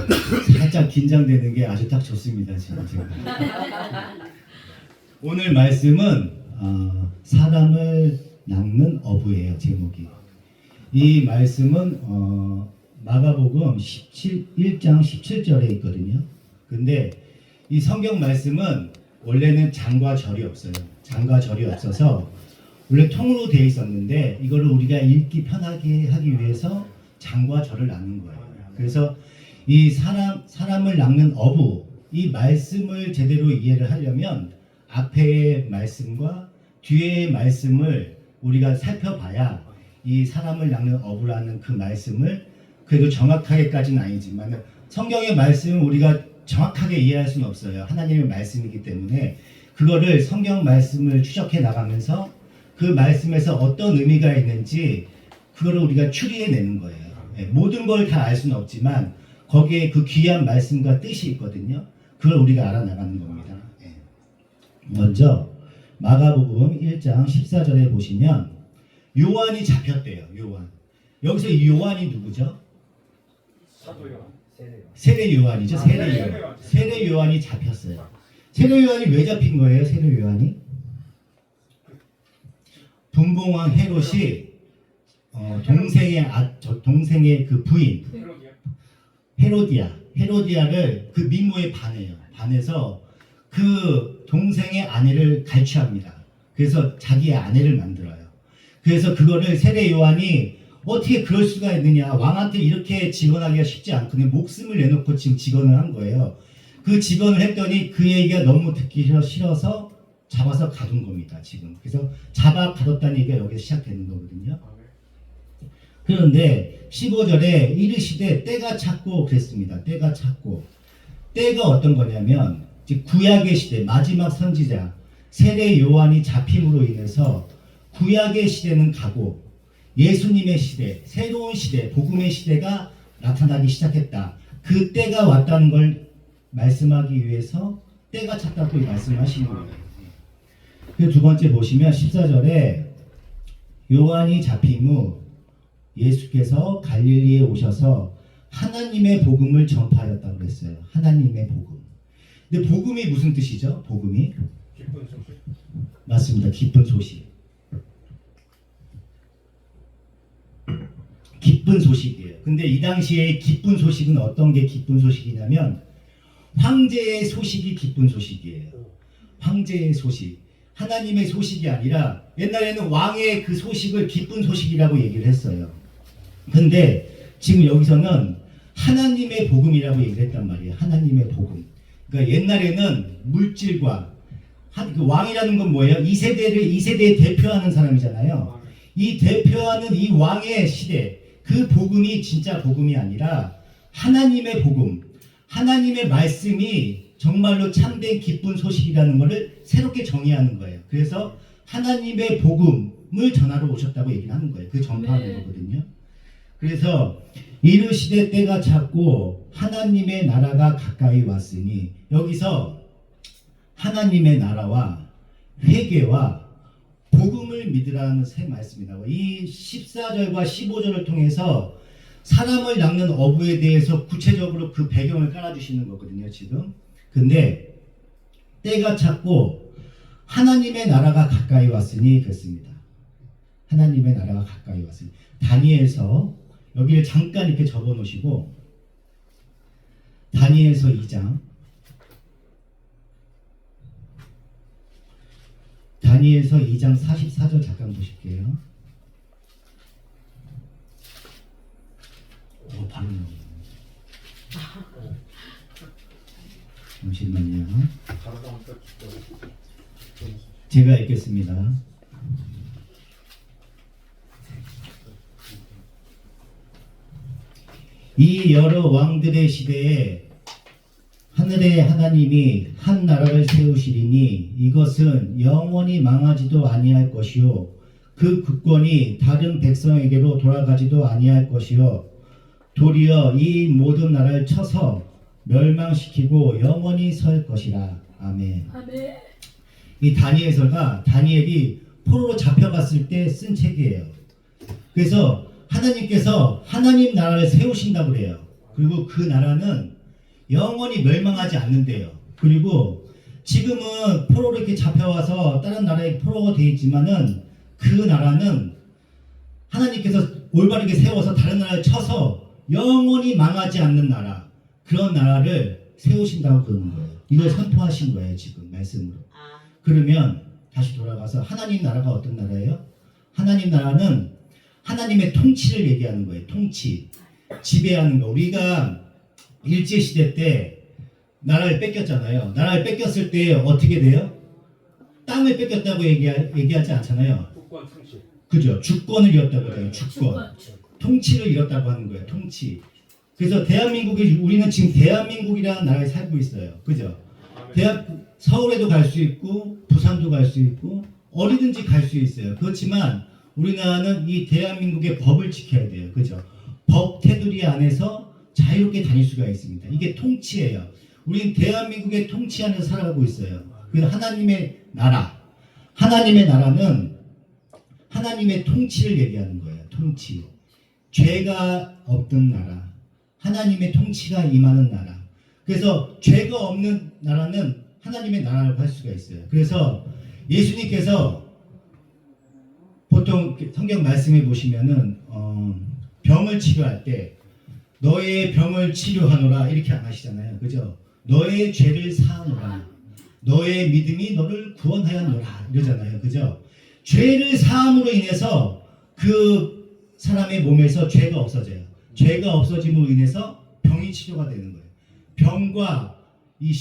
살짝 긴장되는 게 아주 딱 좋습니다. 지금 제가. 오늘 말씀은 사람을 낚는 어부예요. 제목이. 이 말씀은 마가복음 1장 17절에 있거든요. 근데 이 성경 말씀은 원래는 장과 절이 없어요. 장과 절이 없어서 원래 통으로 되어 있었는데 이거를 우리가 읽기 편하게 하기 위해서 장과 절을 낚는 거예요. 그래서 이 사람을 낚는 어부, 이 말씀을 제대로 이해를 하려면 앞에의 말씀과 뒤에의 말씀을 우리가 살펴봐야 이 사람을 낚는 어부라는 그 말씀을 그래도 정확하게까지는 아니지만 성경의 말씀은 우리가 정확하게 이해할 수는 없어요. 하나님의 말씀이기 때문에 그거를 성경 말씀을 추적해 나가면서 그 말씀에서 어떤 의미가 있는지 그거를 우리가 추리해내는 거예요. 모든 걸 다 알 수는 없지만 거기에 그 귀한 말씀과 뜻이 있거든요. 그걸 우리가 알아나가는 겁니다. 먼저 마가복음 1장 14절에 보시면 요한이 잡혔대요. 요한. 여기서 이 요한이 누구죠? 사도 요한. 세례 요한이죠. 세례 요한. 세례 요한이 잡혔어요. 세례 요한이 왜 잡힌 거예요? 세례 요한이? 분봉왕 헤롯이 동생의 그 부인 헤로디아를 그 미모에 반해서 그 동생의 아내를 갈취합니다. 그래서 자기의 아내를 만들어요. 그래서 그거를 세례 요한이 어떻게 그럴 수가 있느냐, 왕한테 이렇게 직언하기가 쉽지 않거든요. 목숨을 내놓고 지금 직언을 한 거예요. 그 직언을 했더니 그 얘기가 너무 듣기 싫어서 잡아서 가둔 겁니다. 지금. 그래서 잡아 가뒀다는 얘기가 여기서 시작되는 거거든요. 그런데 15절에 이르시되 때가 찼고 그랬습니다. 때가 찼고. 때가 어떤 거냐면 구약의 시대 마지막 선지자 세례 요한이 잡힘으로 인해서 구약의 시대는 가고 예수님의 시대, 새로운 시대, 복음의 시대가 나타나기 시작했다. 그 때가 왔다는 걸 말씀하기 위해서 때가 찼다고 말씀하시는 거예요. 그 두 번째 보시면 14절에 요한이 잡힘 후 예수께서 갈릴리에 오셔서 하나님의 복음을 전파하였다고 그랬어요. 하나님의 복음. 근데 복음이 무슨 뜻이죠? 복음이? 기쁜 소식. 맞습니다. 기쁜 소식. 기쁜 소식이에요. 근데 이 당시에 기쁜 소식은 어떤 게 기쁜 소식이냐면 황제의 소식이 기쁜 소식이에요. 황제의 소식. 하나님의 소식이 아니라 옛날에는 왕의 그 소식을 기쁜 소식이라고 얘기를 했어요. 근데 지금 여기서는 하나님의 복음이라고 얘기를 했단 말이에요. 하나님의 복음. 그러니까 옛날에는 물질과 그 왕이라는 건 뭐예요? 이 세대에 대표하는 사람이잖아요. 이 대표하는 이 왕의 시대, 그 복음이 진짜 복음이 아니라 하나님의 복음, 하나님의 말씀이 정말로 참된 기쁜 소식이라는 것을 새롭게 정의하는 거예요. 그래서 하나님의 복음을 전하러 오셨다고 얘기를 하는 거예요. 그 전파하는 거거든요. 그래서 이르시되 때가 찼고 하나님의 나라가 가까이 왔으니 여기서 하나님의 나라와 회개와 복음을 믿으라는 새 말씀이 나와요. 이 14절과 15절을 통해서 사람을 낚는 어부에 대해서 구체적으로 그 배경을 깔아주시는 거거든요. 지금. 근데 때가 찼고 하나님의 나라가 가까이 왔으니 그렇습니다. 하나님의 나라가 가까이 왔으니 다니엘서 여기를 잠깐 이렇게 접어 놓으시고 다니엘서 2장 다니엘서 2장 44절 잠깐 보실게요. 바로 나오네요. 잠시만요. 제가 읽겠습니다. 이 여러 왕들의 시대에 하늘의 하나님이 한 나라를 세우시리니 이것은 영원히 망하지도 아니할 것이요 그 국권이 다른 백성에게로 돌아가지도 아니할 것이요 도리어 이 모든 나라를 쳐서 멸망시키고 영원히 설 것이라. 아멘. 아멘. 이 다니엘서가 다니엘이 포로로 잡혀갔을 때 쓴 책이에요. 그래서 하나님께서 하나님 나라를 세우신다고 그래요. 그리고 그 나라는 영원히 멸망하지 않는데요. 그리고 지금은 포로로 이렇게 잡혀와서 다른 나라에 포로가 되어 있지만은 그 나라는 하나님께서 올바르게 세워서 다른 나라에 쳐서 영원히 망하지 않는 나라, 그런 나라를 세우신다고 그러는 거예요. 이걸 선포하신 거예요, 지금 말씀으로. 그러면 다시 돌아가서 하나님 나라가 어떤 나라예요? 하나님 나라는 하나님의 통치를 얘기하는 거예요. 통치, 지배하는 거. 우리가 일제시대 때 나라를 뺏겼잖아요. 나라를 뺏겼을 때 어떻게 돼요? 땅을 뺏겼다고 얘기하지 않잖아요. 국권 상실. 그죠? 주권을 잃었다고 해요. 주권. 통치를 잃었다고 하는 거예요. 통치. 그래서 우리는 지금 대한민국이라는 나라에 살고 있어요. 그죠? 서울에도 갈 수 있고 부산도 갈 수 있고 어디든지 갈 수 있어요. 그렇지만 우리나라는 이 대한민국의 법을 지켜야 돼요. 그죠? 법 테두리 안에서 자유롭게 다닐 수가 있습니다. 이게 통치예요. 우리는 대한민국의 통치 안에서 살아가고 있어요. 그래서 하나님의 나라, 하나님의 나라는 하나님의 통치를 얘기하는 거예요. 통치. 죄가 없는 나라, 하나님의 통치가 임하는 나라. 그래서 죄가 없는 나라는 하나님의 나라라고 할 수가 있어요. 그래서 예수님께서 보통 성경 말씀에 보시면은 병을 치료할 때 너의 병을 치료하노라 이렇게 안 하시잖아요. 그죠? 너의 죄를 사하노라. 너의 믿음이 너를 구원하였노라 이러잖아요. 그죠? 죄를 사함으로 인해서 그 사람의 몸에서 죄가 없어져요. 죄가 없어짐으로 인해서 병이 치료가 되는 거예요. 병과 이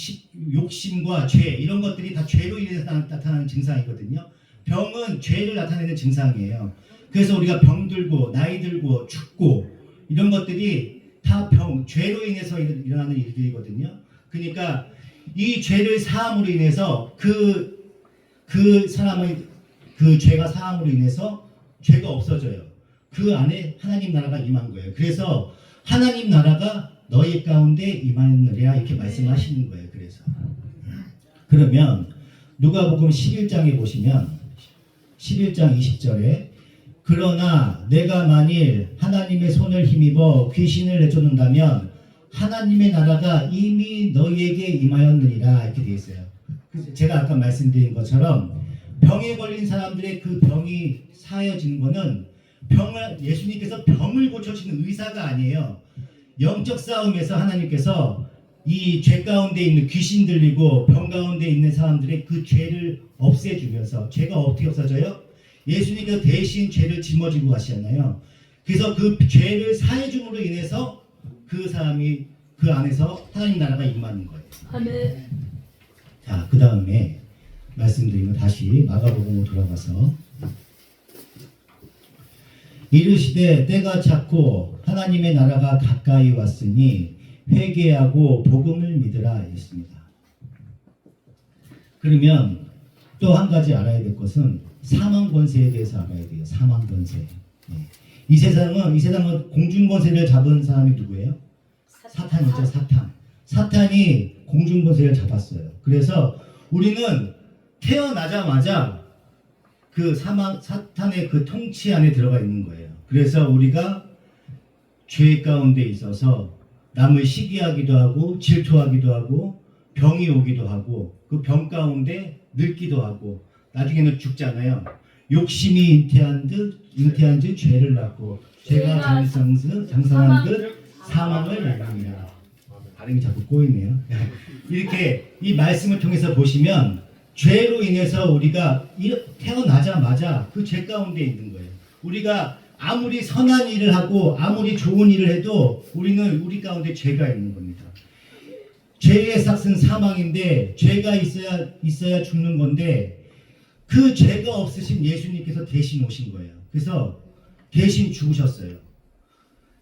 욕심과 죄 이런 것들이 다 죄로 인해서 나타나는 증상이거든요. 병은 죄를 나타내는 증상이에요. 그래서 우리가 병들고 나이 들고 죽고 이런 것들이 다 죄로 인해서 일어나는 일들이거든요. 그러니까 이 죄를 사함으로 인해서 그 사람의 그 죄가 사함으로 인해서 죄가 없어져요. 그 안에 하나님 나라가 임한 거예요. 그래서 하나님 나라가 너희 가운데 임하느니라 이렇게 말씀하시는 거예요. 그래서 그러면 누가복음 11장에 보시면 11장 20절에 그러나 내가 만일 하나님의 손을 힘입어 귀신을 내쫓는다면 하나님의 나라가 이미 너희에게 임하였느니라 이렇게 되어 있어요. 그래서 제가 아까 말씀드린 것처럼 병에 걸린 사람들의 그 병이 사해지는 거는 예수님께서 병을 고쳐주시는 의사가 아니에요. 영적 싸움에서 하나님께서 이 죄 가운데 있는 귀신 들리고 병 가운데 있는 사람들의 그 죄를 없애주면서 죄가 어떻게 없어져요? 예수님께서 대신 죄를 짊어지고 가시잖아요. 그래서 그 죄를 사해줌으로 인해서 그 사람이 그 안에서 하나님 나라가 임하는 거예요. 아멘. 자, 그 다음에 말씀드리면 다시 마가복음으로 돌아가서 이르시되 때가 찼고 하나님의 나라가 가까이 왔으니 회개하고 복음을 믿으라 했습니다. 그러면 또 한 가지 알아야 될 것은 사망 권세에 대해서 알아야 돼요. 사망 권세. 이 세상은 공중 권세를 잡은 사람이 누구예요? 사탄이죠. 사탄이 공중 권세를 잡았어요. 그래서 우리는 태어나자마자 그 사탄의 그 통치 안에 들어가 있는 거예요. 그래서 우리가 죄 가운데 있어서 남을 시기하기도 하고 질투하기도 하고 병이 오기도 하고 그 병 가운데 늙기도 하고 나중에는 죽잖아요. 욕심이 잉태한 듯 죄를 낳고 죄가 장성한 듯 사망을 낳습니다. 발음이 자꾸 꼬이네요. 이렇게 이 말씀을 통해서 보시면 죄로 인해서 우리가 태어나자마자 그 죄 가운데 있는 거예요. 우리가 아무리 선한 일을 하고 아무리 좋은 일을 해도 우리는 우리 가운데 죄가 있는 겁니다. 죄의 삭은 사망인데 죄가 있어야 죽는 건데 그 죄가 없으신 예수님께서 대신 오신 거예요. 그래서 대신 죽으셨어요.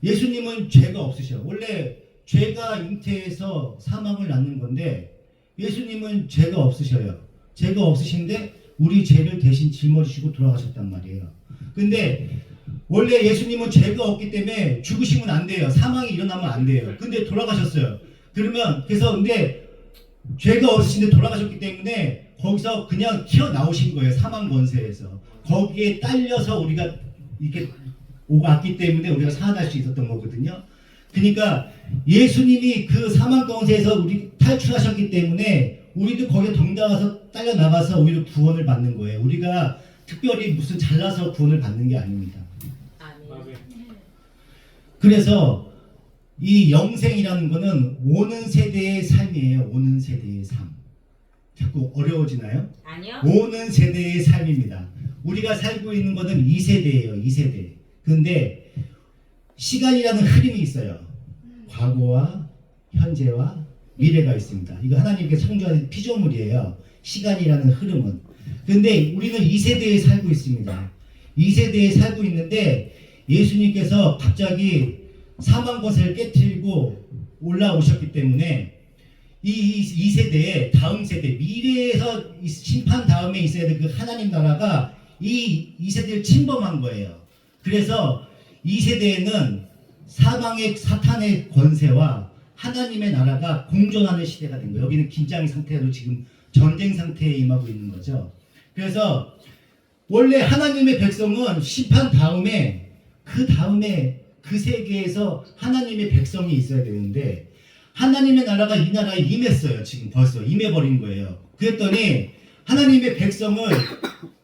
예수님은 죄가 없으셔. 원래 죄가 잉태해서 사망을 낳는 건데 예수님은 죄가 없으셔요. 죄가 없으신데 우리 죄를 대신 짊어지시고 돌아가셨단 말이에요. 근데 원래 예수님은 죄가 없기 때문에 죽으시면 안 돼요. 사망이 일어나면 안 돼요. 근데 돌아가셨어요. 근데 죄가 없으신데 돌아가셨기 때문에 거기서 그냥 튀어나오신 거예요. 사망 권세에서. 거기에 딸려서 우리가 이렇게 왔기 때문에 우리가 살아날 수 있었던 거거든요. 그러니까 예수님이 그 사망 가운데에서 우리 탈출하셨기 때문에 우리도 거기에 덩달아서 딸려 나가서 우리도 구원을 받는 거예요. 우리가 특별히 무슨 잘나서 구원을 받는 게 아닙니다. 아멘. 그래서 이 영생이라는 거는 오는 세대의 삶이에요. 오는 세대의 삶. 자꾸 어려워지나요? 아니요. 오는 세대의 삶입니다. 우리가 살고 있는 것은 2세대예요. 2세대. 근데 시간이라는 흐름이 있어요. 과거와 현재와 미래가 있습니다. 이거 하나님께서 창조하신 피조물이에요. 시간이라는 흐름은. 근데 우리는 2세대에 살고 있습니다. 2세대에 살고 있는데 예수님께서 갑자기 사망 권세를 깨뜨리고 올라오셨기 때문에 이 2세대의 다음 세대, 미래에서 심판 다음에 있어야 될 그 하나님 나라가 이 2세대를 침범한 거예요. 그래서 2세대에는 사방의 사탄의 권세와 하나님의 나라가 공존하는 시대가 된 거예요. 여기는 긴장 상태로 지금 전쟁 상태에 임하고 있는 거죠. 그래서 원래 하나님의 백성은 심판 다음에 그 세계에서 하나님의 백성이 있어야 되는데 하나님의 나라가 이 나라에 임했어요. 지금 벌써 임해버린 거예요. 그랬더니 하나님의 백성을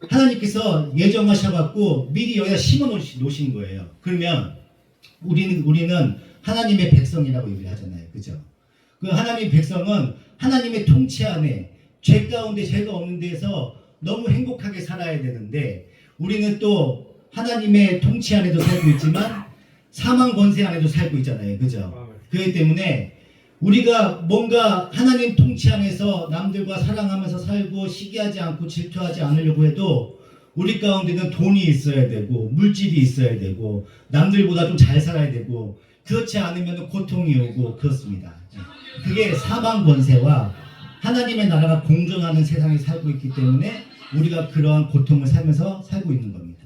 하나님께서 예정하셔갖고 미리 여기다 심어 놓으신 거예요. 그러면 우리는 하나님의 백성이라고 얘기를 하잖아요. 그죠? 그 하나님의 백성은 하나님의 통치 안에 죄 가운데 죄가 없는 데서 너무 행복하게 살아야 되는데 우리는 또 하나님의 통치 안에도 살고 있지만 사망 권세 안에도 살고 있잖아요. 그죠? 그렇기 때문에 우리가 뭔가 하나님 통치 안에서 남들과 사랑하면서 살고 시기하지 않고 질투하지 않으려고 해도 우리 가운데는 돈이 있어야 되고 물질이 있어야 되고 남들보다 좀 잘 살아야 되고 그렇지 않으면 고통이 오고 그렇습니다. 그게 사망 권세와 하나님의 나라가 공존하는 세상에 살고 있기 때문에 우리가 그러한 고통을 살면서 살고 있는 겁니다.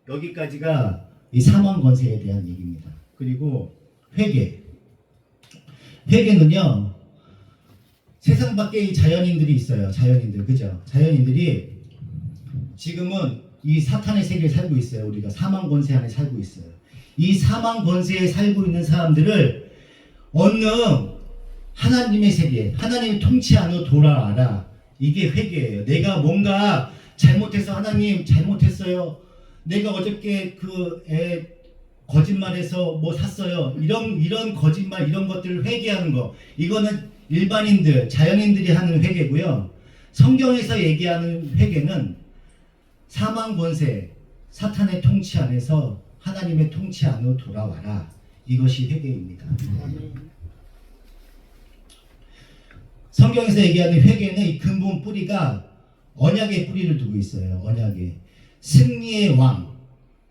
여기까지가 이 사망 권세에 대한 얘기입니다. 그리고 회개는요, 세상 밖에 이 자연인들이 있어요. 자연인들, 그죠? 자연인들이 지금은 이 사탄의 세계에 살고 있어요. 우리가 사망 권세 안에 살고 있어요. 이 사망 권세에 살고 있는 사람들을 어느 하나님의 세계, 하나님의 통치 안으로 돌아와라. 이게 회개예요. 내가 뭔가 잘못해서 하나님 잘못했어요. 내가 어저께 그 애 거짓말해서 뭐 샀어요. 이런 거짓말 이런 것들을 회개하는 거. 이거는 일반인들, 자연인들이 하는 회개고요. 성경에서 얘기하는 회개는 사망 권세, 사탄의 통치 안에서 하나님의 통치 안으로 돌아와라. 이것이 회개입니다. 성경에서 얘기하는 회개는 이 근본 뿌리가 언약의 뿌리를 두고 있어요. 언약의 승리의 왕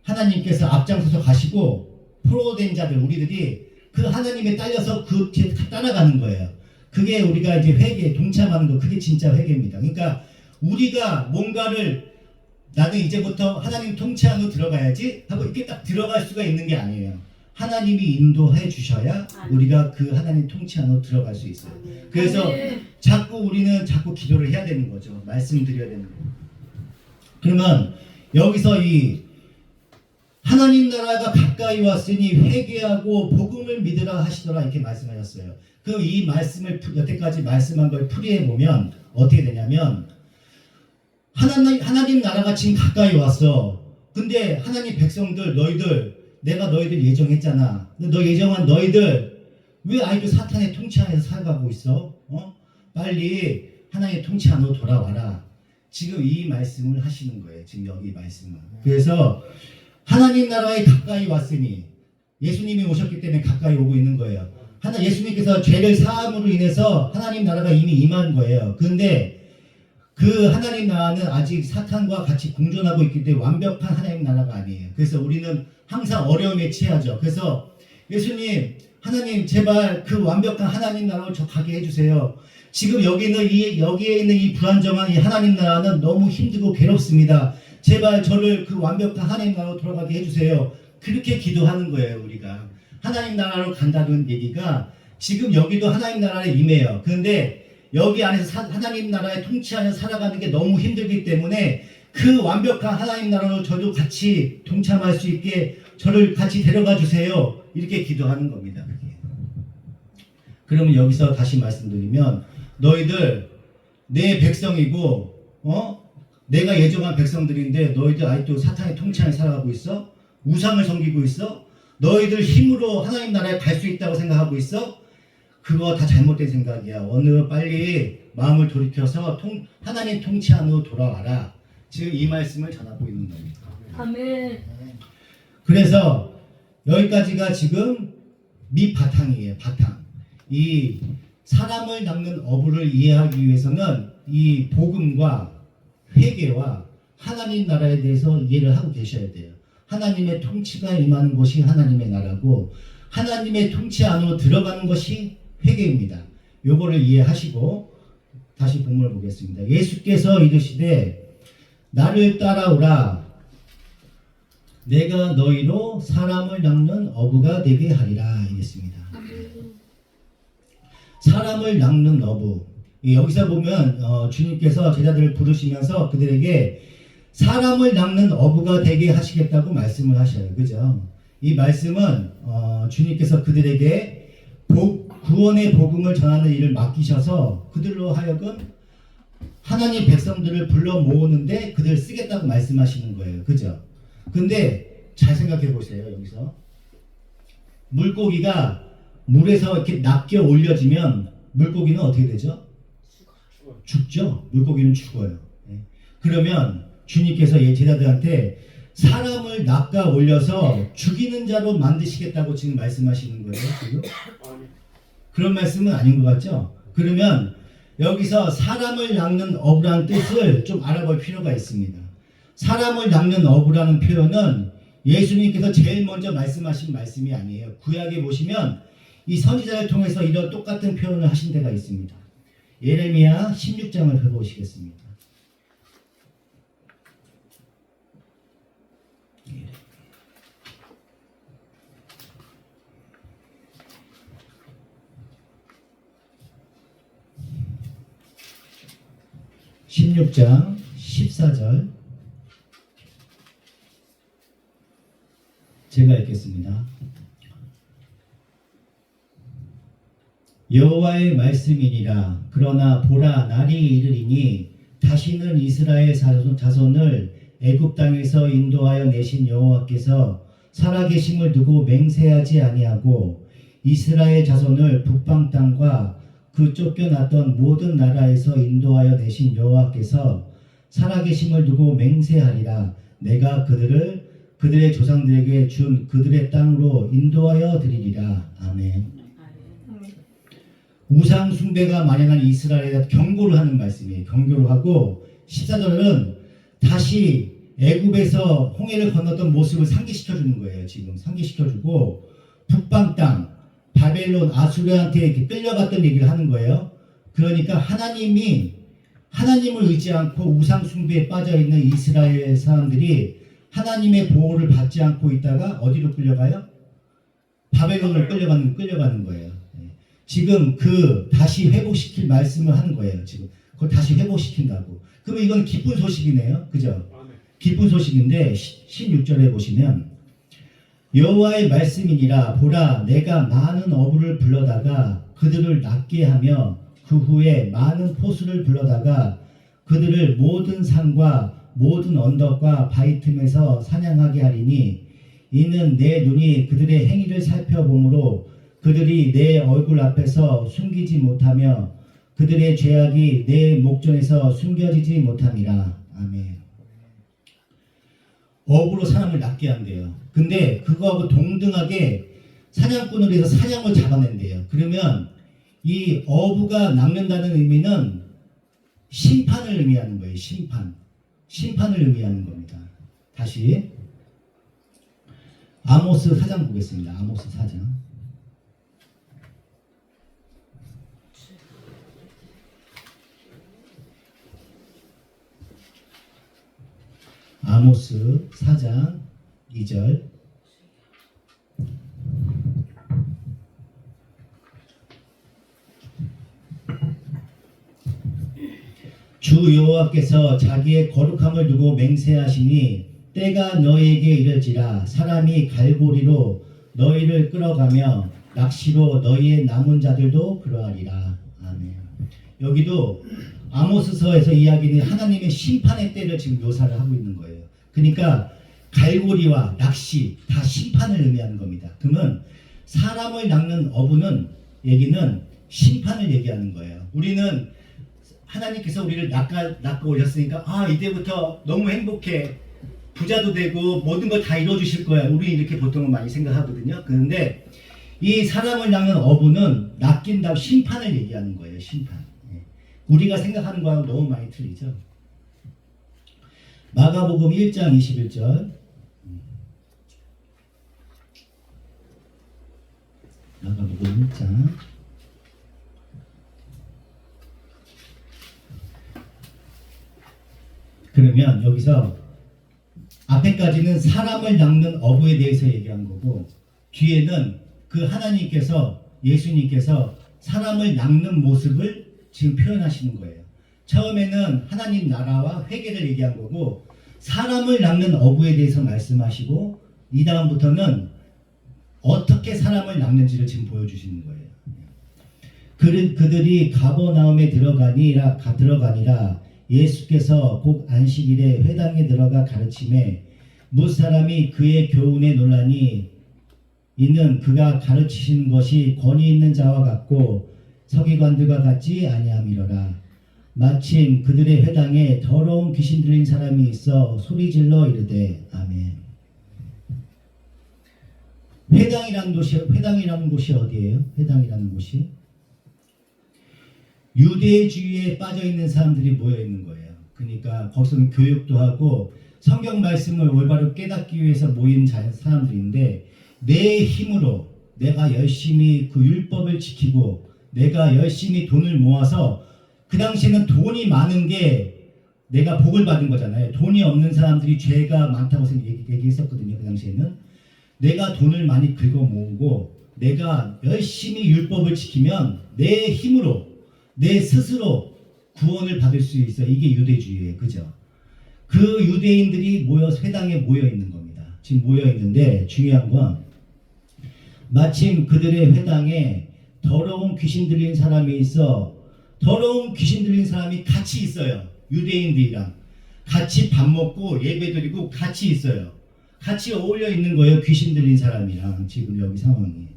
하나님께서 앞장서서 가시고 포로된 자들 우리들이 그 하나님에 딸려서 그 뒤에 따라가는 거예요. 그게 우리가 이제 회개에 동참하는 거, 그게 진짜 회개입니다. 그러니까 우리가 뭔가를 나는 이제부터 하나님 통치 안으로 들어가야지 하고 이렇게 딱 들어갈 수가 있는 게 아니에요. 하나님이 인도해 주셔야 우리가 그 하나님 통치 안으로 들어갈 수 있어요. 그래서 우리는 자꾸 기도를 해야 되는 거죠. 말씀드려야 되는 거예요. 그러면 여기서 이 하나님 나라가 가까이 왔으니 회개하고 복음을 믿으라 하시더라 이렇게 말씀하셨어요. 그 이 말씀을 여태까지 말씀한 걸 풀이해 보면 어떻게 되냐면 하나님 나라가 지금 가까이 왔어. 근데 하나님 백성들 내가 너희들 예정했잖아. 너 예정한 너희들 왜 아직도 사탄의 통치 안에서 살아가고 있어? 빨리 하나님의 통치 안으로 돌아와라. 지금 이 말씀을 하시는 거예요. 지금 여기 말씀은. 그래서 하나님 나라에 가까이 왔으니 예수님이 오셨기 때문에 가까이 오고 있는 거예요. 예수님께서 죄를 사함으로 인해서 하나님 나라가 이미 임한 거예요. 그런데 그 하나님 나라는 아직 사탄과 같이 공존하고 있기 때문에 완벽한 하나님 나라가 아니에요. 그래서 우리는 항상 어려움에 처하죠. 그래서 예수님, 하나님 제발 그 완벽한 하나님 나라로 저 가게 해주세요. 지금 여기에 있는 이 불안정한 이 하나님 나라는 너무 힘들고 괴롭습니다. 제발 저를 그 완벽한 하나님 나라로 돌아가게 해주세요. 그렇게 기도하는 거예요. 우리가 하나님 나라로 간다는 얘기가 지금 여기도 하나님 나라에 임해요. 그런데 여기 안에서 하나님 나라의 통치 안에서 살아가는 게 너무 힘들기 때문에 그 완벽한 하나님 나라로 저도 같이 동참할 수 있게 저를 같이 데려가 주세요. 이렇게 기도하는 겁니다. 그러면 여기서 다시 말씀드리면 너희들 내 백성이고 내가 예정한 백성들인데 너희들 아직도 사탄의 통치하에 살아가고 있어? 우상을 섬기고 있어? 너희들 힘으로 하나님 나라에 갈 수 있다고 생각하고 있어? 그거 다 잘못된 생각이야. 오늘 빨리 마음을 돌이켜서 하나님 통치 안으로 돌아와라. 지금 이 말씀을 전하고 있는 겁니다. 아멘. 그래서 여기까지가 지금 밑바탕이에요. 바탕. 이 사람을 낚는 어부를 이해하기 위해서는 이 복음과 회개와 하나님 나라에 대해서 이해를 하고 계셔야 돼요. 하나님의 통치가 임하는 곳이 하나님의 나라고 하나님의 통치 안으로 들어가는 것이 회개입니다. 요거를 이해하시고 다시 본문을 보겠습니다. 예수께서 이르시되 나를 따라오라 내가 너희로 사람을 낚는 어부가 되게 하리라 이랬습니다. 사람을 낚는 어부. 여기서 보면 주님께서 제자들을 부르시면서 그들에게 사람을 낚는 어부가 되게 하시겠다고 말씀을 하셔요. 그죠? 이 말씀은 주님께서 그들에게 구원의 복음을 전하는 일을 맡기셔서 그들로 하여금 하나님 백성들을 불러 모으는데 그들 쓰겠다고 말씀하시는 거예요. 그죠? 근데 잘 생각해 보세요. 여기서 물고기가 물에서 이렇게 낚여 올려지면 물고기는 어떻게 되죠? 죽죠. 물고기는 죽어요. 그러면 주님께서 제자들한테 사람을 낚아 올려서 죽이는 자로 만드시겠다고 지금 말씀하시는 거예요. 지금? 그런 말씀은 아닌 것 같죠? 그러면 여기서 사람을 낚는 어부라는 뜻을 좀 알아볼 필요가 있습니다. 사람을 낚는 어부라는 표현은 예수님께서 제일 먼저 말씀하신 말씀이 아니에요. 구약에 보시면 이 선지자를 통해서 이런 똑같은 표현을 하신 데가 있습니다. 예레미야 16장을 펴보시겠습니다. (16장) 14절 제가 읽겠습니다. 여호와의 말씀이니라. 그러나 보라, 날이 이르리니 다시는 이스라엘 자손을 애굽 땅에서 인도하여 내신 여호와께서 살아계심을 두고 맹세하지 아니하고 이스라엘 자손을 북방 땅과 그 쫓겨났던 모든 나라에서 인도하여 내신 여호와께서 살아계심을 두고 맹세하리라. 내가 그들의 조상들에게 준 그들의 땅으로 인도하여 드리리라. 아멘. 우상 숭배가 만연한 이스라엘에 경고를 하는 말씀이에요. 경고를 하고 14절은 다시 애굽에서 홍해를 건넜던 모습을 상기시켜 주는 거예요. 지금 상기시켜 주고 북방 땅 바벨론 아수르한테 이렇게 끌려갔던 얘기를 하는 거예요. 그러니까 하나님을 의지 않고 우상 숭배에 빠져 있는 이스라엘 사람들이 하나님의 보호를 받지 않고 있다가 어디로 끌려가요? 바벨론으로 끌려가는 거예요. 지금 다시 회복시킬 말씀을 하는 거예요. 지금 그걸 다시 회복시킨다고. 그러면 이건 기쁜 소식이네요. 그죠? 기쁜 소식인데 16절에 보시면 여호와의 말씀이니라. 보라, 내가 많은 어부를 불러다가 그들을 낚게 하며 그 후에 많은 포수를 불러다가 그들을 모든 산과 모든 언덕과 바위 틈에서 사냥하게 하리니 이는 내 눈이 그들의 행위를 살펴보므로 그들이 내 얼굴 앞에서 숨기지 못하며 그들의 죄악이 내 목전에서 숨겨지지 못함이라. 아멘. 어부로 사람을 낚게 한대요. 근데 그거하고 동등하게 사냥꾼으로 해서 사냥을 잡아낸대요. 그러면 이 어부가 낚는다는 의미는 심판을 의미하는 거예요. 심판을 의미하는 겁니다. 다시 아모스 4장 보겠습니다. 아모스 4장. 아모스 4장 2절. 주 여호와께서 자기의 거룩함을 두고 맹세하시니 때가 너에게 이르지라 사람이 갈고리로 너희를 끌어가며 낚시로 너희의 남은 자들도 그러하리라. 아멘. 여기도 아모스서에서 이야기는 하나님의 심판의 때를 지금 묘사를 하고 있는 거예요. 그러니까 갈고리와 낚시 다 심판을 의미하는 겁니다. 그러면 사람을 낚는 어부는 얘기는 심판을 얘기하는 거예요. 우리는 하나님께서 우리를 낚아 올렸으니까 이제부터 너무 행복해. 부자도 되고 모든 걸 다 이루어주실 거야. 우리 이렇게 보통은 많이 생각하거든요. 그런데 이 사람을 낚는 어부는 낚인 다음 심판을 얘기하는 거예요. 심판. 우리가 생각하는 거하고 너무 많이 틀리죠. 마가복음 1장 21절. 마가복음 1장. 그러면 여기서 앞에까지는 사람을 낚는 어부에 대해서 얘기한 거고 뒤에는 그 하나님께서 예수님께서 사람을 낚는 모습을 지금 표현하시는 거예요. 처음에는 하나님 나라와 회개를 얘기한 거고 사람을 낚는 어부에 대해서 말씀하시고 이 다음부터는 어떻게 사람을 낚는지를 지금 보여주시는 거예요. 그들이 가버나움에 들어가니라 예수께서 곧 안식일에 회당에 들어가 가르침에 무사람이 그의 교훈에 놀라니 이는 그가 가르치신 것이 권위 있는 자와 같고 서기관들과 같지 아니함이로라. 마침 그들의 회당에 더러운 귀신 들린 사람이 있어 소리질러 이르되 아멘. 회당이라는 곳이 어디예요? 회당이라는 곳이 유대주의에 빠져 있는 사람들이 모여 있는 거예요. 그러니까 거기서는 교육도 하고 성경 말씀을 올바로 깨닫기 위해서 모인 사람들인데 내 힘으로 내가 열심히 그 율법을 지키고 내가 열심히 돈을 모아서 그 당시에는 돈이 많은 게 내가 복을 받은 거잖아요. 돈이 없는 사람들이 죄가 많다고 얘기했었거든요. 그 당시에는 내가 돈을 많이 긁어 모으고 내가 열심히 율법을 지키면 내 힘으로 내 스스로 구원을 받을 수 있어. 이게 유대주의예요. 그죠? 그 유대인들이 회당에 모여 있는 겁니다. 지금 모여 있는데 중요한 건 마침 그들의 회당에 더러운 귀신 들린 사람이 있어. 더러운 귀신 들린 사람이 같이 있어요. 유대인들이랑 같이 밥 먹고 예배드리고 같이 있어요. 같이 어울려 있는 거예요. 귀신 들린 사람이랑 지금 여기 상황이.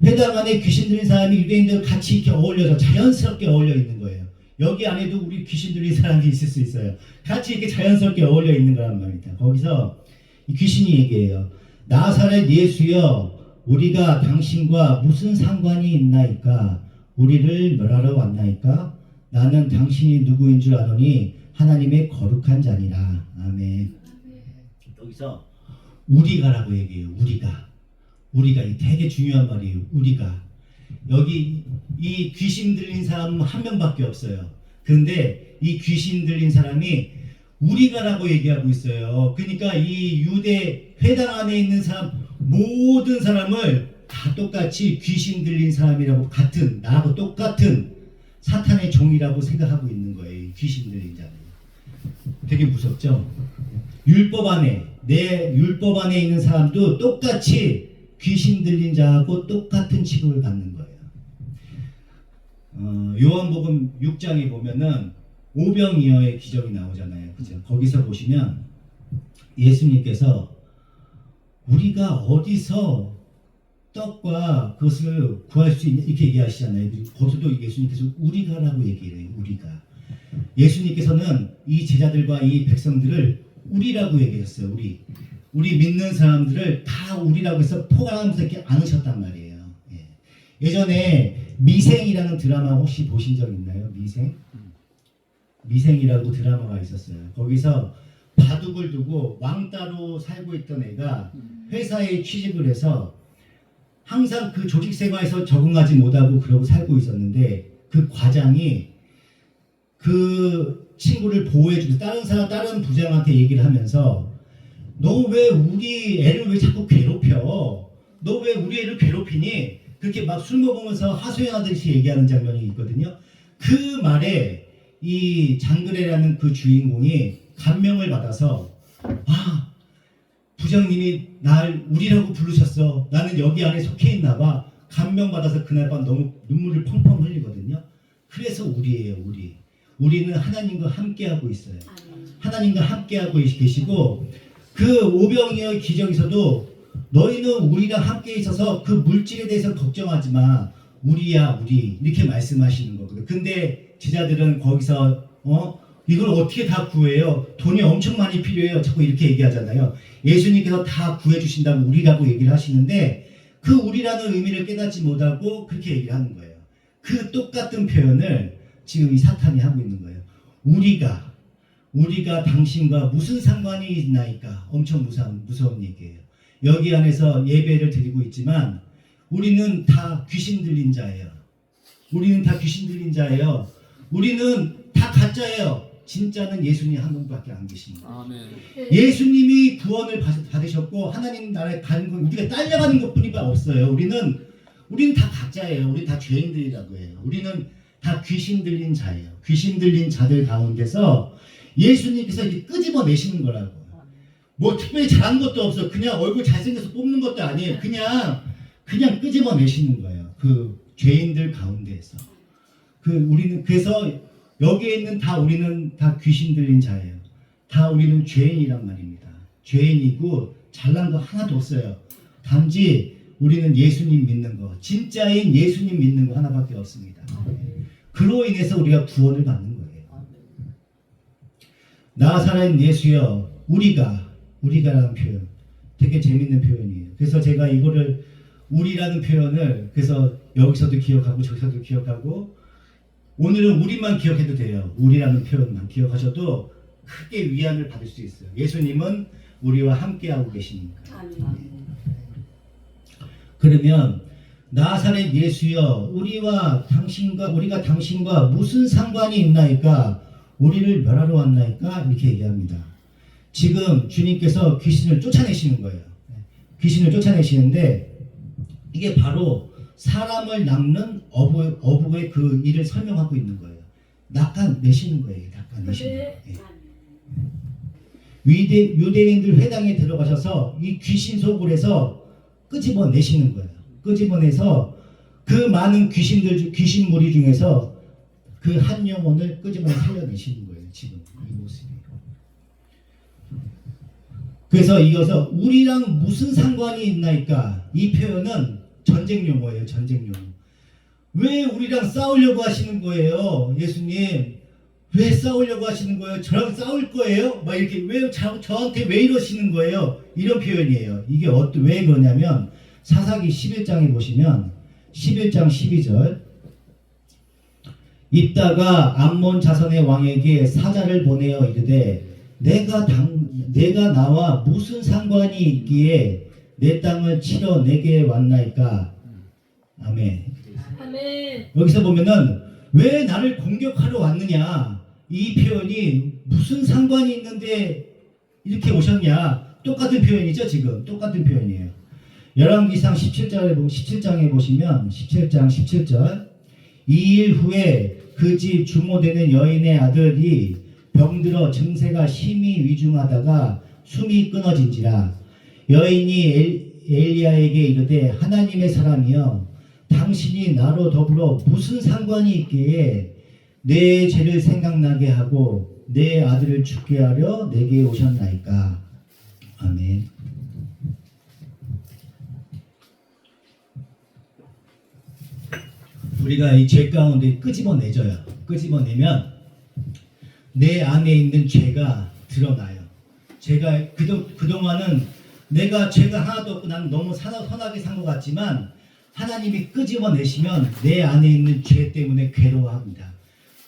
회당 안에 귀신 들린 사람이 유대인들 같이 이렇게 어울려서 자연스럽게 어울려 있는 거예요. 여기 안에도 우리 귀신 들린 사람이 있을 수 있어요. 같이 이렇게 자연스럽게 어울려 있는 거란 말입니다. 거기서 이 귀신이 얘기해요. 나사렛 예수여 우리가 당신과 무슨 상관이 있나이까? 우리를 멸하러 왔나이까? 나는 당신이 누구인 줄 아노니 하나님의 거룩한 자니라. 아멘. 여기서 우리가라고 얘기해요. 우리가 이 되게 중요한 말이에요. 우리가 여기 이 귀신 들린 사람 한 명밖에 없어요. 그런데 이 귀신 들린 사람이 우리가라고 얘기하고 있어요. 그러니까 이 유대 회당 안에 있는 사람 모든 사람을 다 똑같이 귀신 들린 사람이라고 나하고 똑같은 사탄의 종이라고 생각하고 있는 거예요. 귀신 들린 자는. 되게 무섭죠? 내 율법 안에 있는 사람도 똑같이 귀신 들린 자하고 똑같은 취급을 받는 거예요. 요한복음 6장에 보면은 오병이어의 기적이 나오잖아요. 그죠? 거기서 보시면 예수님께서 우리가 어디서 떡과 그것을 구할 수 있냐 이렇게 얘기하시잖아요. 거기서도 예수님께서 우리가라고 얘기해요. 우리가. 예수님께서는 이 제자들과 이 백성들을 우리라고 얘기했어요. 우리 믿는 사람들을 다 우리라고 해서 포괄하면서 이렇게 안으셨단 말이에요. 예전에 미생이라는 드라마 혹시 보신 적 있나요? 미생이라고 드라마가 있었어요. 거기서 바둑을 두고 왕따로 살고 있던 애가 회사에 취직을 해서 항상 그 조직 생활에서 적응하지 못하고 그러고 살고 있었는데 그 과장이 그 친구를 보호해주고 다른 부장한테 얘기를 하면서 너 왜 우리 애를 왜 자꾸 괴롭혀? 너 왜 우리 애를 괴롭히니? 그렇게 막 술 먹으면서 하소연하듯이 얘기하는 장면이 있거든요. 그 말에 이 장그래라는 그 주인공이 감명을 받아서 아 부장님이 날 우리라고 부르셨어. 나는 여기 안에 속해 있나 봐. 감명받아서 그날 밤 너무 눈물을 펑펑 흘리거든요. 그래서 우리예요. 우리. 우리는 하나님과 함께하고 있어요. 하나님과 함께하고 계시고 그 오병이어의 기적에서도 너희는 우리랑 함께 있어서 그 물질에 대해서 걱정하지 마. 우리야 우리 이렇게 말씀하시는 거거든요. 근데 제자들은 거기서 이걸 어떻게 다 구해요? 돈이 엄청 많이 필요해요. 자꾸 이렇게 얘기하잖아요. 예수님께서 다 구해주신다고 우리라고 얘기를 하시는데 그 우리라는 의미를 깨닫지 못하고 그렇게 얘기를 하는 거예요. 그 똑같은 표현을 지금 이 사탄이 하고 있는 거예요. 우리가 당신과 무슨 상관이 있나이까? 엄청 무서운 얘기예요. 여기 안에서 예배를 드리고 있지만 우리는 다 귀신 들린 자예요. 우리는 다 귀신 들린 자예요. 우리는 다 가짜예요. 진짜는 예수님 한 분밖에 안 계십니다. 아멘. 예수님이 구원을 받으셨고 하나님 나라에 가는 건 우리가 딸려가는 것뿐이 없어요. 우리는 다 가짜예요. 우리 다 죄인들이라고 해요. 우리는 다 귀신 들린 자예요. 귀신 들린 자들 가운데서 예수님께서 이렇게 끄집어내시는 거라고. 뭐 특별히 잘한 것도 없어. 그냥 얼굴 잘생겨서 뽑는 것도 아니에요. 그냥 끄집어내시는 거예요. 그 죄인들 가운데에서. 우리는 그래서 여기에 있는 우리는 다 귀신 들린 자예요. 다 우리는 죄인이란 말입니다. 죄인이고 잘난 거 하나도 없어요. 단지 우리는 예수님 믿는 거, 진짜인 예수님 믿는 거 하나밖에 없습니다. 그로 인해서 우리가 구원을 받는 거예요. 나 살아있는 예수여, 우리가라는 표현, 되게 재밌는 표현이에요. 그래서 제가 이거를 우리라는 표현을 그래서 여기서도 기억하고 저기서도 기억하고 오늘은 우리만 기억해도 돼요. 우리라는 표현만 기억하셔도 크게 위안을 받을 수 있어요. 예수님은 우리와 함께하고 계시니까. 그러면 나사렛 예수여 우리가 당신과 무슨 상관이 있나이까? 우리를 멸하러 왔나이까? 이렇게 얘기합니다. 지금 주님께서 귀신을 쫓아내시는 거예요. 귀신을 쫓아내시는데 이게 바로 사람을 낚는 어부의 그 일을 설명하고 있는 거예요. 낚아내시는 거예요. 낚아내시는 거예요. 유대인들 회당에 들어가셔서 이 귀신 속을 해서 끄집어내시는 거예요. 끄집어내서 그 많은 귀신 무리 중에서 그 한 영혼을 끄집어내 살려내시는 거예요. 지금 이 모습이. 그래서 이어서 우리랑 무슨 상관이 있나이까? 이 표현은 전쟁 용어예요. 전쟁 용어. 왜 우리랑 싸우려고 하시는 거예요? 예수님 왜 싸우려고 하시는 거예요? 저랑 싸울 거예요? 막 이렇게 왜 저한테 왜 이러시는 거예요? 이런 표현이에요. 이게 왜 그러냐면 사사기 11장에 보시면 11장 12절 이따가 암몬 자손의 왕에게 사자를 보내어 이르되 내가 나와 무슨 상관이 있기에 내 땅을 치러 내게 왔나이까? 아멘. 아멘. 여기서 보면은 왜 나를 공격하러 왔느냐? 이 표현이 무슨 상관이 있는데 이렇게 오셨냐? 똑같은 표현이죠, 지금. 똑같은 표현이에요. 열왕기상 17장에 보시면 17장 17절 2일 후에 그 집 주모되는 여인의 아들이 병들어 증세가 심히 위중하다가 숨이 끊어진지라 여인이 엘리야에게 이르되 하나님의 사람이여 당신이 나로 더불어 무슨 상관이 있기에 내 죄를 생각나게 하고 내 아들을 죽게 하려 내게 오셨나이까? 아멘. 우리가 이 죄 가운데 끄집어내져요. 끄집어내면 내 안에 있는 죄가 드러나요. 제가 그동안은 내가 죄가 하나도 없고 나는 너무 선하게 산 것 같지만 하나님이 끄집어내시면 내 안에 있는 죄 때문에 괴로워합니다.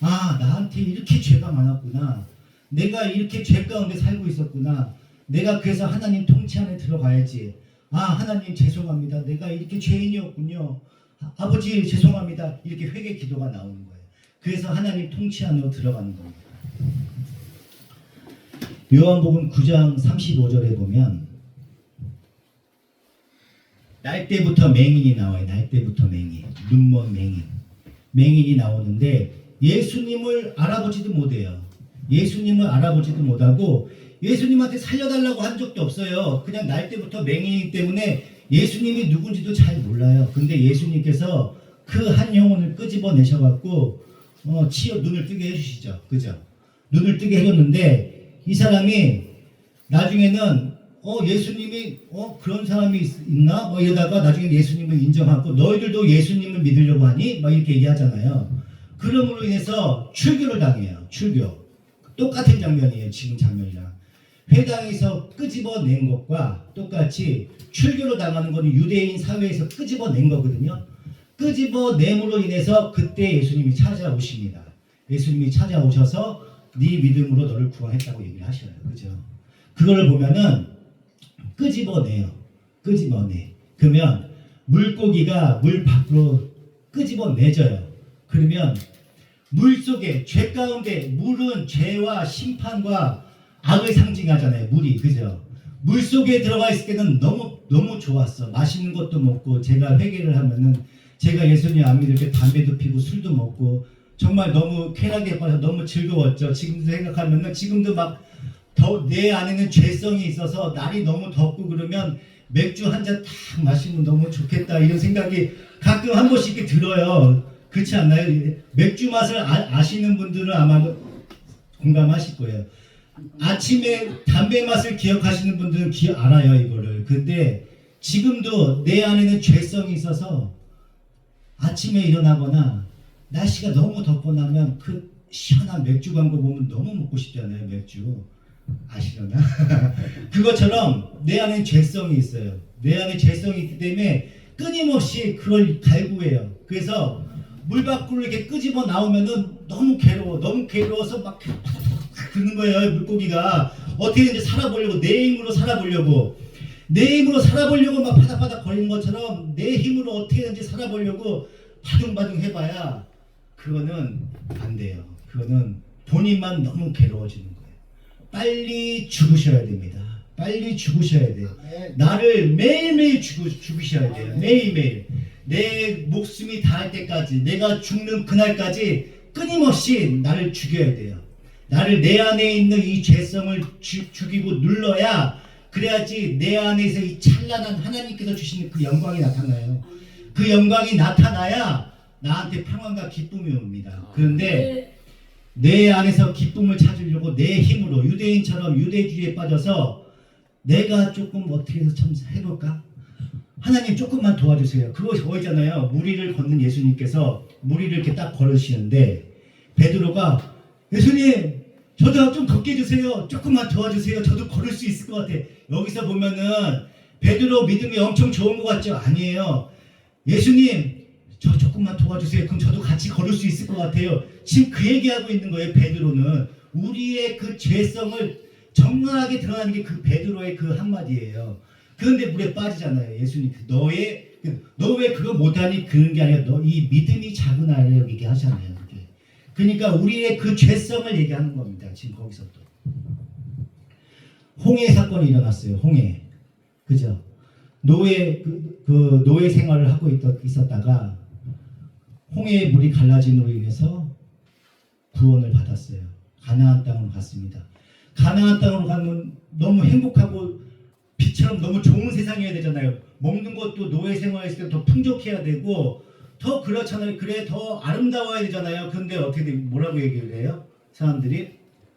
아, 나한테 이렇게 죄가 많았구나. 내가 이렇게 죄 가운데 살고 있었구나. 내가 그래서 하나님 통치 안에 들어가야지. 아, 하나님 죄송합니다. 내가 이렇게 죄인이었군요. 아버지 죄송합니다. 이렇게 회개 기도가 나오는 거예요. 그래서 하나님 통치 안으로 들어가는 겁니다. 요한복음 9장 35절에 보면 날 때부터 맹인이 나와요. 날 때부터 맹인, 눈먼 맹인이 나오는데 예수님을 알아보지도 못해요. 예수님을 알아보지도 못하고 예수님한테 살려달라고 한 적도 없어요. 그냥 날 때부터 맹인이기 때문에 예수님이 누군지도 잘 몰라요. 근데 예수님께서 그 한 영혼을 끄집어내셔갖고 치어 눈을 뜨게 해주시죠. 그죠? 눈을 뜨게 해줬는데 이 사람이 나중에는 예수님이 그런 사람이 있나? 뭐 이러다가 나중에 예수님을 인정하고 너희들도 예수님을 믿으려고 하니? 막 이렇게 얘기하잖아요. 그럼으로 인해서 출교를 당해요. 출교. 똑같은 장면이에요. 지금 장면이랑. 회당에서 끄집어낸 것과 똑같이 출교를 당하는 것은 유대인 사회에서 끄집어낸 거거든요. 끄집어냄으로 인해서 그때 예수님이 찾아오십니다. 예수님이 찾아오셔서 네 믿음으로 너를 구원했다고 얘기를 하셔요. 그죠? 그거를 보면은 끄집어내요. 끄집어내. 그러면 물고기가 물 밖으로 끄집어내져요. 그러면 물 속에 죄 가운데 물은 죄와 심판과 악을 상징하잖아요. 물이. 그죠? 물 속에 들어가 있을 때는 너무 좋았어. 맛있는 것도 먹고 제가 회개를 하면은 제가 예수님 안 믿을 때 담배도 피고 술도 먹고 정말 너무 쾌락에 빠져 너무 즐거웠죠. 지금도 생각하면은 지금도 막 내 안에는 죄성이 있어서 날이 너무 덥고 그러면 맥주 한 잔 딱 마시면 너무 좋겠다 이런 생각이 가끔 한 번씩 이렇게 들어요. 그렇지 않나요? 맥주 맛을 아시는 분들은 아마 공감하실 거예요. 아침에 담배 맛을 기억하시는 분들은 알아요 이거를. 근데 지금도 내 안에는 죄성이 있어서 아침에 일어나거나 날씨가 너무 덥고 나면 그 시원한 맥주 광고 보면 너무 먹고 싶잖아요. 맥주 아시려나? 그것처럼 내 안에 죄성이 있어요. 내 안에 죄성이 있기 때문에 끊임없이 그걸 갈구해요. 그래서 물 밖으로 이렇게 끄집어 나오면은 너무 괴로워. 너무 괴로워서 막 그러는 거예요. 물고기가 어떻게든지 살아보려고 내 힘으로 살아보려고 막 바닥바닥 거리는 것처럼 내 힘으로 어떻게든지 살아보려고 바둥바둥 해봐야 그거는 안 돼요. 그거는 본인만 너무 괴로워지는 거예요. 빨리 죽으셔야 됩니다. 빨리 죽으셔야 돼요. 나를 매일매일 죽으셔야 돼요. 매일매일. 내 목숨이 닿을 때까지, 내가 죽는 그날까지 끊임없이 나를 죽여야 돼요. 나를 내 안에 있는 이 죄성을 죽이고 눌러야 그래야지 내 안에서 이 찬란한 하나님께서 주시는 그 영광이 나타나요. 그 영광이 나타나야 나한테 평안과 기쁨이 옵니다. 그런데 내 안에서 기쁨을 찾으려고 내 힘으로 유대인처럼 유대주의에 빠져서 내가 조금 어떻게 해서 참 해볼까? 하나님 조금만 도와주세요. 그거 저거잖아요. 무리를 걷는 예수님께서 무리를 이렇게 딱 걸으시는데 베드로가 예수님 저도 좀 걷게 해주세요. 조금만 도와주세요. 저도 걸을 수 있을 것 같아. 여기서 보면은 베드로 믿음이 엄청 좋은 것 같죠? 아니에요. 예수님 저 조금만 도와주세요. 그럼 저도 같이 걸을 수 있을 것 같아요. 지금 그 얘기하고 있는 거예요. 베드로는 우리의 그 죄성을 적나라하게 드러나는 게 그 베드로의 그 한마디예요. 그런데 물에 빠지잖아요. 예수님 너 왜 그거 못하니? 그런 게 아니라 너 이 믿음이 작은 아이라고 얘기하잖아요. 그러니까 우리의 그 죄성을 얘기하는 겁니다. 지금 거기서도 홍해 사건이 일어났어요. 홍해. 그죠? 노예 노예 생활을 하고 있었다가 홍해의 물이 갈라짐으로 인해서 구원을 받았어요. 가나안 땅으로 갔습니다. 가나안 땅으로 가면 너무 행복하고 빛처럼 너무 좋은 세상이어야 되잖아요. 먹는 것도 노예 생활했을 때 더 풍족해야 되고 더 그렇잖아요. 그래 더 아름다워야 되잖아요. 그런데 어떻게 뭐라고 얘기를 해요? 사람들이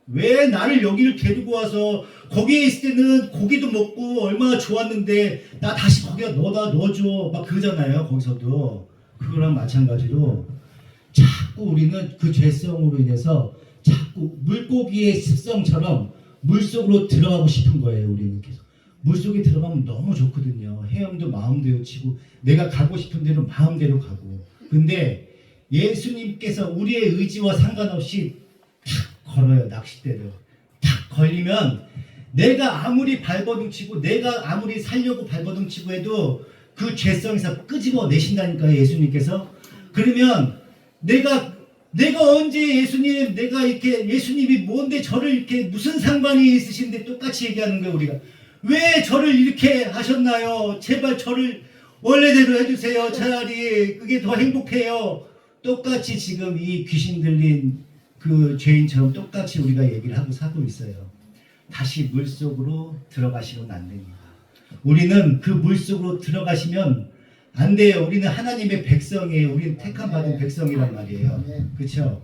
왜 나를 여기를 데리고 와서 거기에 있을 때는 고기도 먹고 얼마나 좋았는데 나 다시 거기다 넣어줘 막 그러잖아요. 거기서도 그거랑 마찬가지로 자꾸 우리는 그 죄성으로 인해서 자꾸 물고기의 습성처럼 물속으로 들어가고 싶은 거예요. 우리는 계속 물속에 들어가면 너무 좋거든요. 헤엄도 마음대로 치고 내가 가고 싶은 대로 마음대로 가고. 근데 예수님께서 우리의 의지와 상관없이 탁 걸어요. 낚싯대를 탁 걸리면 내가 아무리 발버둥 치고 내가 아무리 살려고 발버둥 치고 해도 그 죄성에서 끄집어 내신다니까요. 예수님께서. 그러면 내가 언제 예수님 내가 이렇게 예수님이 뭔데 저를 이렇게 무슨 상관이 있으신데 똑같이 얘기하는 거예요. 우리가 왜 저를 이렇게 하셨나요? 제발 저를 원래대로 해주세요. 차라리 그게 더 행복해요. 똑같이 지금 이 귀신 들린 그 죄인처럼 똑같이 우리가 얘기를 하고 사고 있어요. 다시 물속으로 들어가시면 안 됩니다. 우리는 그 물속으로 들어가시면 안 돼요. 우리는 하나님의 백성이에요. 우리는 택함 받은 백성이란 말이에요. 그렇죠?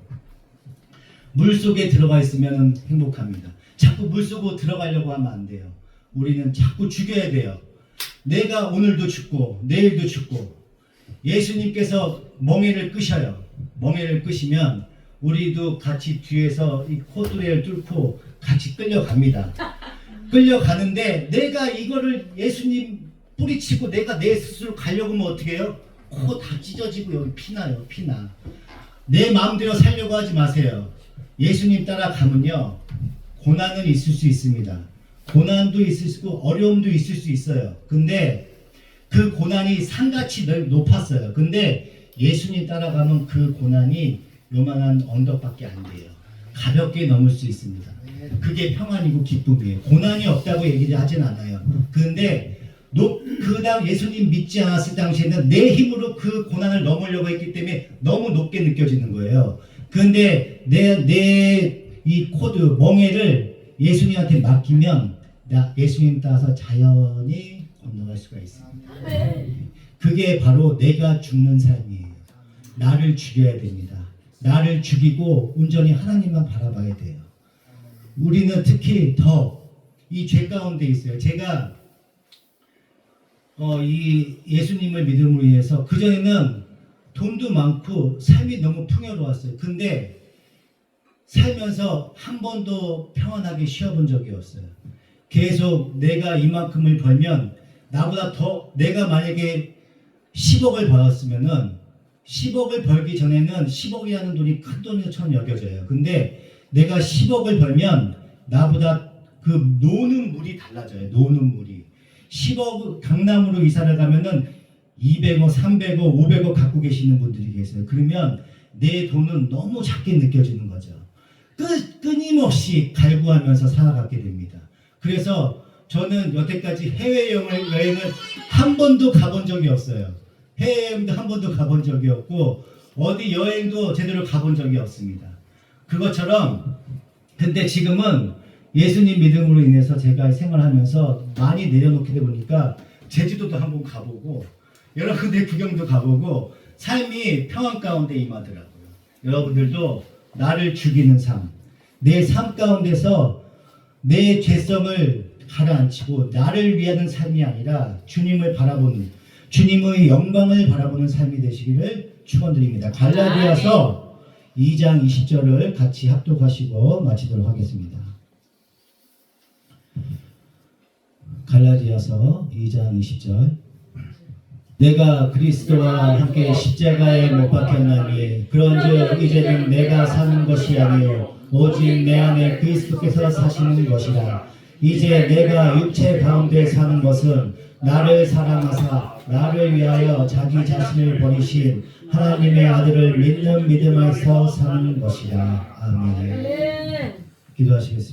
물속에 들어가 있으면 행복합니다. 자꾸 물속으로 들어가려고 하면 안 돼요. 우리는 자꾸 죽여야 돼요. 내가 오늘도 죽고 내일도 죽고 예수님께서 멍에를 끄셔요. 멍에를 끄시면 우리도 같이 뒤에서 이 코뚜레를 뚫고 같이 끌려갑니다. 끌려가는데 내가 이거를 예수님 뿌리치고 내가 내 스스로 가려고 하면 어떻게 해요? 코 다 찢어지고 여기 피나요. 피나. 내 마음대로 살려고 하지 마세요. 예수님 따라가면요. 고난은 있을 수 있습니다. 고난도 있을 수 있고 어려움도 있을 수 있어요. 근데 그 고난이 산같이 높았어요. 근데 예수님 따라가면 그 고난이 요만한 언덕밖에 안 돼요. 가볍게 넘을 수 있습니다. 그게 평안이고 기쁨이에요. 고난이 없다고 얘기를 하진 않아요. 근데 그 다음 예수님 믿지 않았을 당시에는 내 힘으로 그 고난을 넘으려고 했기 때문에 너무 높게 느껴지는 거예요. 근데 내 이 코드 멍에를 예수님한테 맡기면 예수님 따라서 자연히 건너갈 수가 있습니다. 그게 바로 내가 죽는 삶이에요. 나를 죽여야 됩니다. 나를 죽이고 온전히 하나님만 바라봐야 돼요. 우리는 특히 더 이 죄 가운데 있어요. 제가 이 예수님을 믿음으로 인해서 그전에는 돈도 많고 삶이 너무 풍요로웠어요. 근데 살면서 한 번도 평안하게 쉬어본 적이 없어요. 계속 내가 이만큼을 벌면 나보다 더 내가 만약에 10억을 벌었으면은 10억을 벌기 전에는 10억이라는 돈이 큰 돈처럼 여겨져요. 근데 내가 10억을 벌면 나보다 그 노는 물이 달라져요. 노는 물이 10억 강남으로 이사를 가면은 200억, 300억, 500억 갖고 계시는 분들이 계세요. 그러면 내 돈은 너무 작게 느껴지는 거죠. 끊임없이 갈구하면서 살아가게 됩니다. 그래서 저는 여태까지 해외여행을 한 번도 가본 적이 없어요. 해외여행도 한 번도 가본 적이 없고 어디 여행도 제대로 가본 적이 없습니다. 그것처럼 근데 지금은 예수님 믿음으로 인해서 제가 생활하면서 많이 내려놓게 되다 보니까 제주도도 한번 가보고 여러 군데 구경도 가보고 삶이 평안 가운데 임하더라고요. 여러분들도 나를 죽이는 삶, 내 삶 가운데서 내 죄성을 가라앉히고 나를 위하는 삶이 아니라 주님을 바라보는 주님의 영광을 바라보는 삶이 되시기를 축원드립니다. 갈라디아서 2장 20절을 같이 합독하시고 마치도록 하겠습니다. 갈라디아서 2장 20절 내가 그리스도와 함께 십자가에 못 박혔나니 그런즉 이제는 내가 사는 것이 아니요 오직 내 안에 그리스도께서 사시는 것이라. 이제 내가 육체 가운데 사는 것은 나를 사랑하사 나를 위하여 자기 자신을 버리신 하나님의 아들을 믿는 믿음 안에서 사는 것이라. 아멘. 기도하시겠습니다.